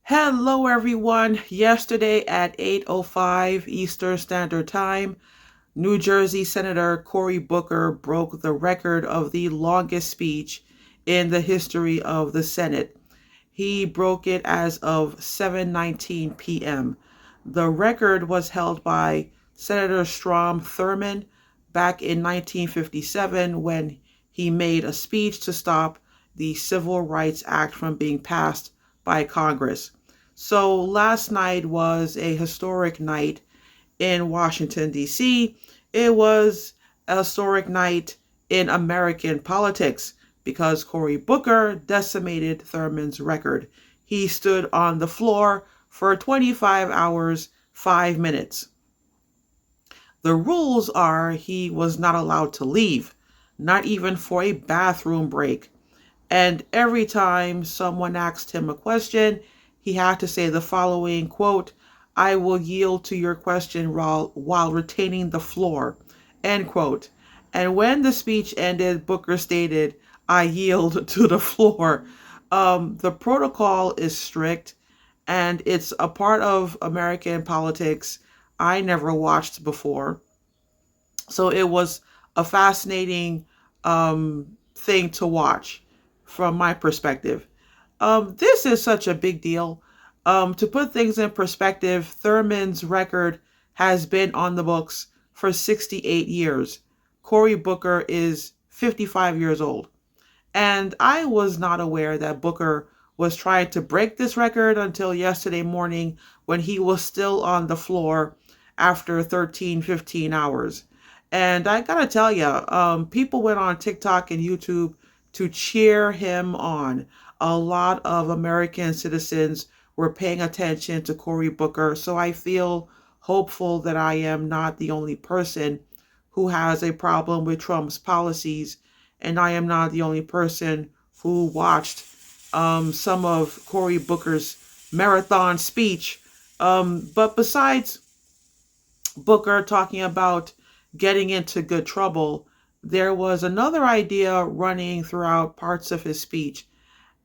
Hello, everyone. Yesterday at 8:05 Eastern Standard Time, New Jersey Senator Cory Booker broke the record of the longest speech in the history of the Senate. He broke it as of 7:19 p.m. The record was held by Senator Strom Thurmond back in 1957 when he made a speech to stop the Civil Rights Act from being passed by Congress. So last night was a historic night in Washington, D.C. It was a historic night in American politics because Cory Booker decimated Thurmond's record. He stood on the floor for 25 hours, 5 minutes. The rules are he was not allowed to leave, not even for a bathroom break. And every time someone asked him a question, he had to say the following quote, "I will yield to your question while retaining the floor," end quote. And when the speech ended, Booker stated, "I yield to the floor." The protocol is strict and it's a part of American politics I never watched before. So it was a fascinating thing to watch from my perspective. This is such a big deal. To put things in perspective, Thurmond's record has been on the books for 68 years. Cory Booker is 55 years old. And I was not aware that Booker was trying to break this record until yesterday morning when he was still on the floor after 13, 15 hours. And I gotta tell you, people went on TikTok and YouTube to cheer him on. A lot of American citizens were paying attention to Cory Booker, so I feel hopeful that I am not the only person who has a problem with Trump's policies, and I am not the only person who watched some of Cory Booker's marathon speech. But besides Booker talking about getting into good trouble, there was another idea running throughout parts of his speech,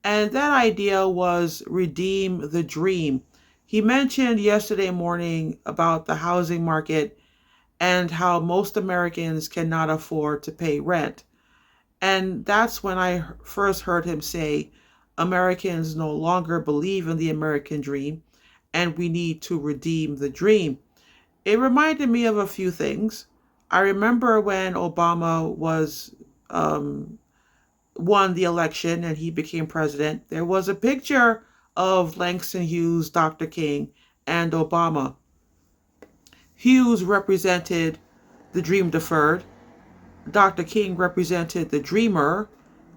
and that idea was redeem the dream. He mentioned yesterday morning about the housing market and how most Americans cannot afford to pay rent. And that's when I first heard him say Americans no longer believe in the American dream and we need to redeem the dream. It reminded me of a few things. I remember when Obama was won the election and he became president, there was a picture of Langston Hughes, Dr. King, and Obama. Hughes represented the dream deferred, Dr. King represented the dreamer,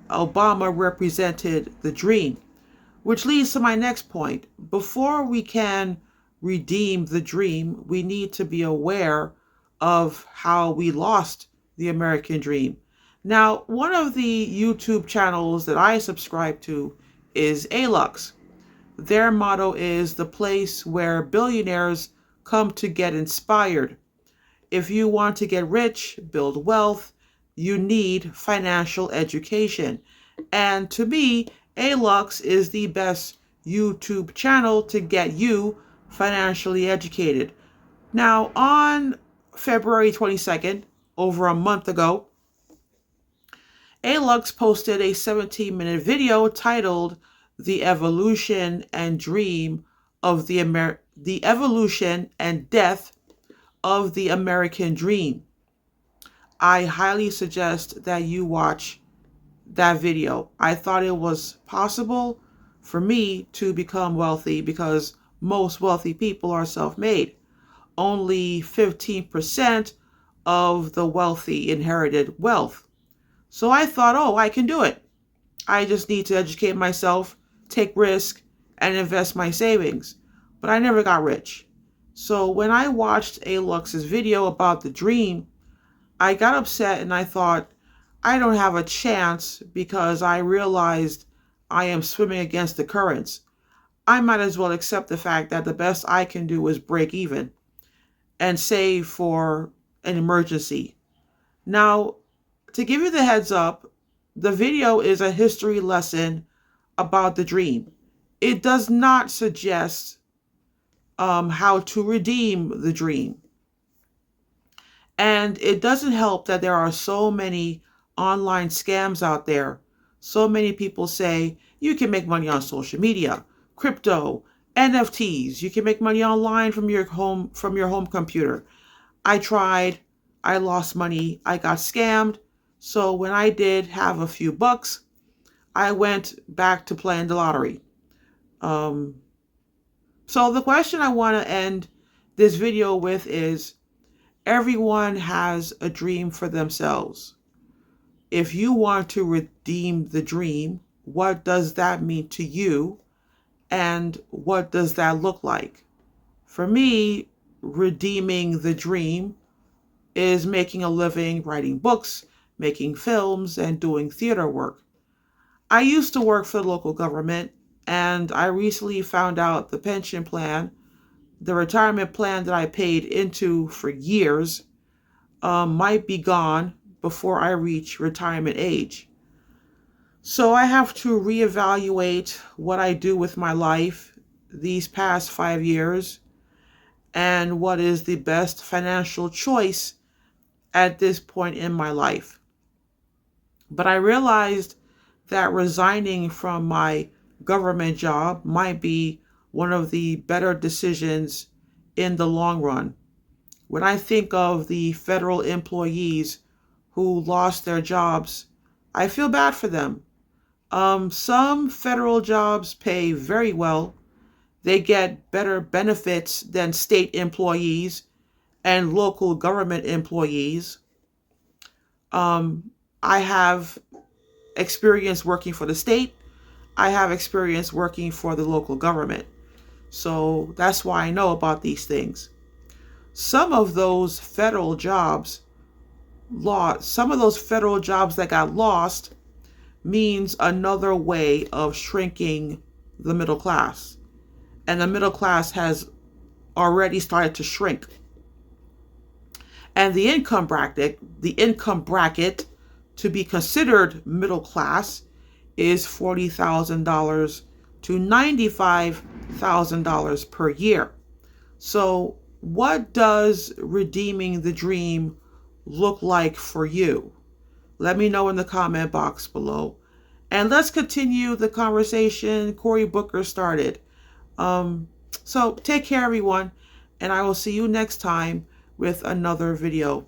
Obama represented the dream. Which leads to my next point. Before we can redeem the dream, we need to be aware of how we lost the American dream. Now, one of the YouTube channels that I subscribe to is ALUX. Their motto is the place where billionaires come to get inspired. If you want to get rich, build wealth, you need financial education. And to me, ALUX is the best YouTube channel to get you financially educated. Now, on February 22nd, over a month ago, ALUX posted a 17-minute video titled "The Evolution and Dream of the Evolution and Death of the American Dream." I highly suggest that you watch that video. I thought it was possible for me to become wealthy because most wealthy people are self-made. Only 15% of the wealthy inherited wealth. So I thought, oh, I can do it. I just need to educate myself, take risk, and invest my savings. But I never got rich. So when I watched Alux's video about the dream, I got upset and I thought, I don't have a chance because I realized I am swimming against the currents. I might as well accept the fact that the best I can do is break even and save for an emergency. Now, to give you the heads up, the video is a history lesson about the dream. it does not suggest how to redeem the dream. And it doesn't help that there are so many online scams out there. So many people say you can make money on social media, crypto, NFTs. You can make money online from your home computer. I tried, I lost money, I got scammed. So when I did have a few bucks, I went back to playing the lottery. Um, so the question I want to end this video with is, everyone has a dream for themselves. If you want to redeem the dream, what does that mean to you? And what does that look like? For me, redeeming the dream is making a living writing books, making films, and doing theater work. I used to work for the local government, and I recently found out the pension plan, the retirement plan that I paid into for years, might be gone before I reach retirement age. So I have to reevaluate what I do with my life these past 5 years and what is the best financial choice at this point in my life. But I realized that resigning from my government job might be one of the better decisions in the long run. When I think of the federal employees who lost their jobs, I feel bad for them. Some federal jobs pay very well. They get better benefits than state employees and local government employees. I have experience working for the state. I have experience working for the local government. So that's why I know about these things. Some of those federal jobs some of those federal jobs that got lost means another way of shrinking the middle class. And the middle class has already started to shrink. And the income bracket to be considered middle class is $40,000 to $95,000 per year. So what does redeeming the dream look like for you? Let me know in the comment box below. And let's continue the conversation Cory Booker started. So take care, everyone, and I will see you next time with another video.